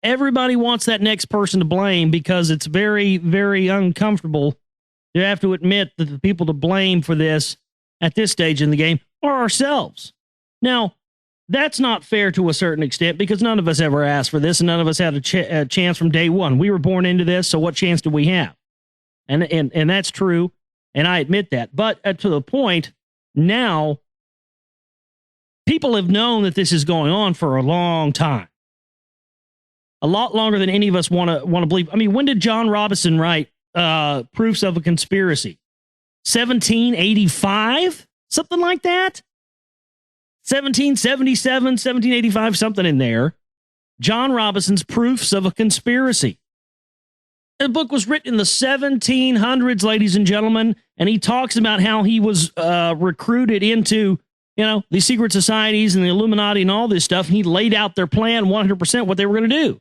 everybody wants that next person to blame because it's very, very uncomfortable to have to admit that the people to blame for this at this stage in the game are ourselves. Now, that's not fair to a certain extent because none of us ever asked for this and none of us had a chance from day one. We were born into this, so what chance do we have? And that's true, and I admit that. But to the point, now, people have known that this is going on for a long time. A lot longer than any of us want to believe. I mean, when did John Robinson write Proofs of a Conspiracy? 1785? Something like that? 1777, 1785, something in there. John Robinson's Proofs of a Conspiracy. The book was written in the 1700s, ladies and gentlemen, and he talks about how he was recruited into, the secret societies and the Illuminati and all this stuff. And he laid out their plan 100% what they were going to do.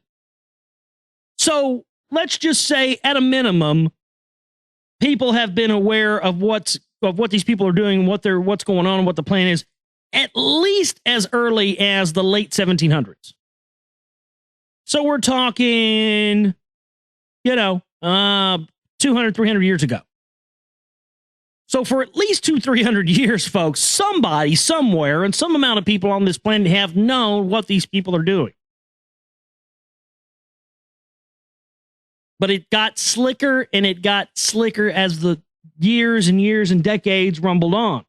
So let's just say, at a minimum, people have been aware of what these people are doing, what's going on, and what the plan is, at least as early as the late 1700s. So we're talking, 200, 300 years ago. So for at least 200-300 years, folks, somebody, somewhere, and some amount of people on this planet have known what these people are doing. But it got slicker and it got slicker as the years and years and decades rumbled on.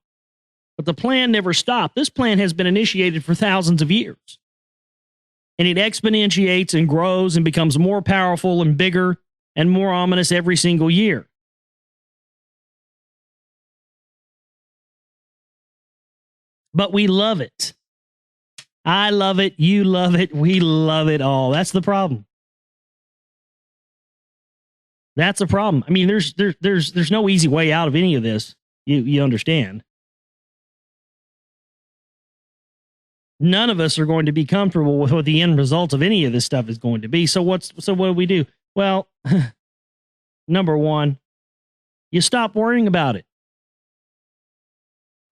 But the plan never stopped. This plan has been initiated for thousands of years. And it exponentiates and grows and becomes more powerful and bigger and more ominous every single year. But we love it. I love it. You love it. We love it all. That's the problem. That's the problem. I mean, there's no easy way out of any of this. You understand. None of us are going to be comfortable with what the end result of any of this stuff is going to be. So what do we do? Well, number one, you stop worrying about it.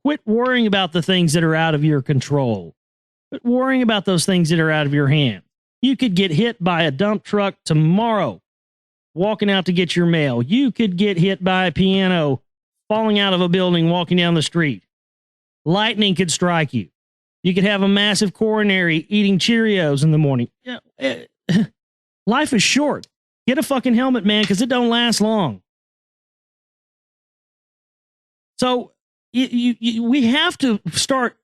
Quit worrying about the things that are out of your control. Quit worrying about those things that are out of your hand. You could get hit by a dump truck tomorrow walking out to get your mail. You could get hit by a piano falling out of a building walking down the street. Lightning could strike you. You could have a massive coronary eating Cheerios in the morning. Life is short. Get a fucking helmet, man, because it don't last long. So we have to start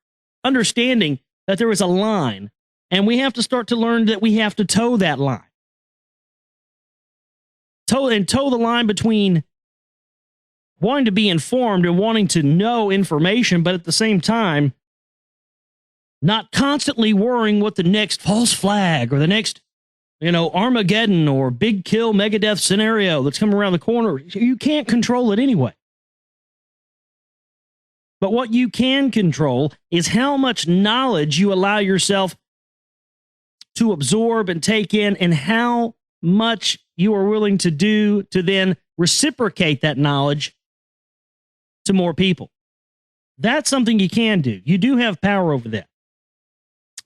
understanding that there is a line, and we have to start to learn that we have to toe that line. Toe the line between wanting to be informed and wanting to know information, but at the same time, not constantly worrying what the next false flag or the next, Armageddon or big kill Megadeth scenario that's coming around the corner. You can't control it anyway. But what you can control is how much knowledge you allow yourself to absorb and take in, and how much you are willing to do to then reciprocate that knowledge to more people. That's something you can do. You do have power over that.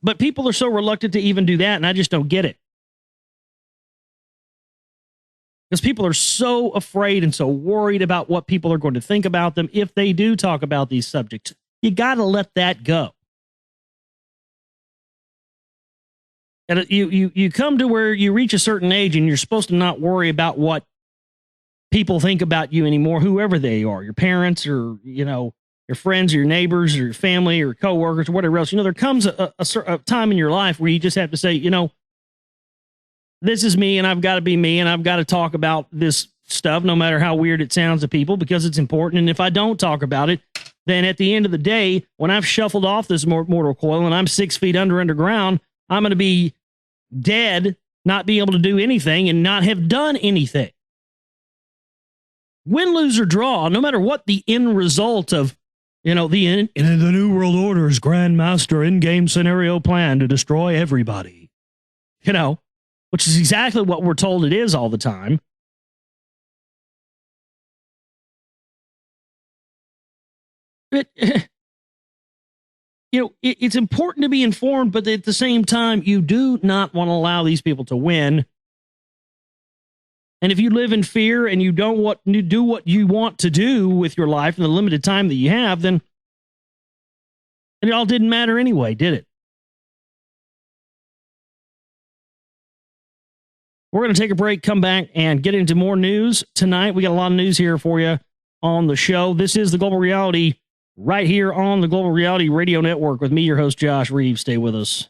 But people are so reluctant to even do that, and I just don't get it. Because people are so afraid and so worried about what people are going to think about them if they do talk about these subjects. You got to let that go. And you come to where you reach a certain age and you're supposed to not worry about what people think about you anymore, whoever they are, your parents or, your friends or your neighbors or your family or coworkers or whatever else. There comes a time in your life where you just have to say, this is me and I've got to be me and I've got to talk about this stuff no matter how weird it sounds to people because it's important. And if I don't talk about it, then at the end of the day, when I've shuffled off this mortal coil and I'm 6 feet underground, I'm going to be dead, not be able to do anything and not have done anything. Win, lose, or draw, no matter what the end result of, the New World Order's Grandmaster in-game scenario plan to destroy everybody, which is exactly what we're told it is all the time. it's important to be informed, but at the same time, you do not want to allow these people to win. And if you live in fear and you don't do what you want to do with your life in the limited time that you have, then it all didn't matter anyway, did it? We're going to take a break, come back, and get into more news tonight. We got a lot of news here for you on the show. This is The Global Reality right here on the Global Reality Radio Network with me, your host, Josh Reeves. Stay with us.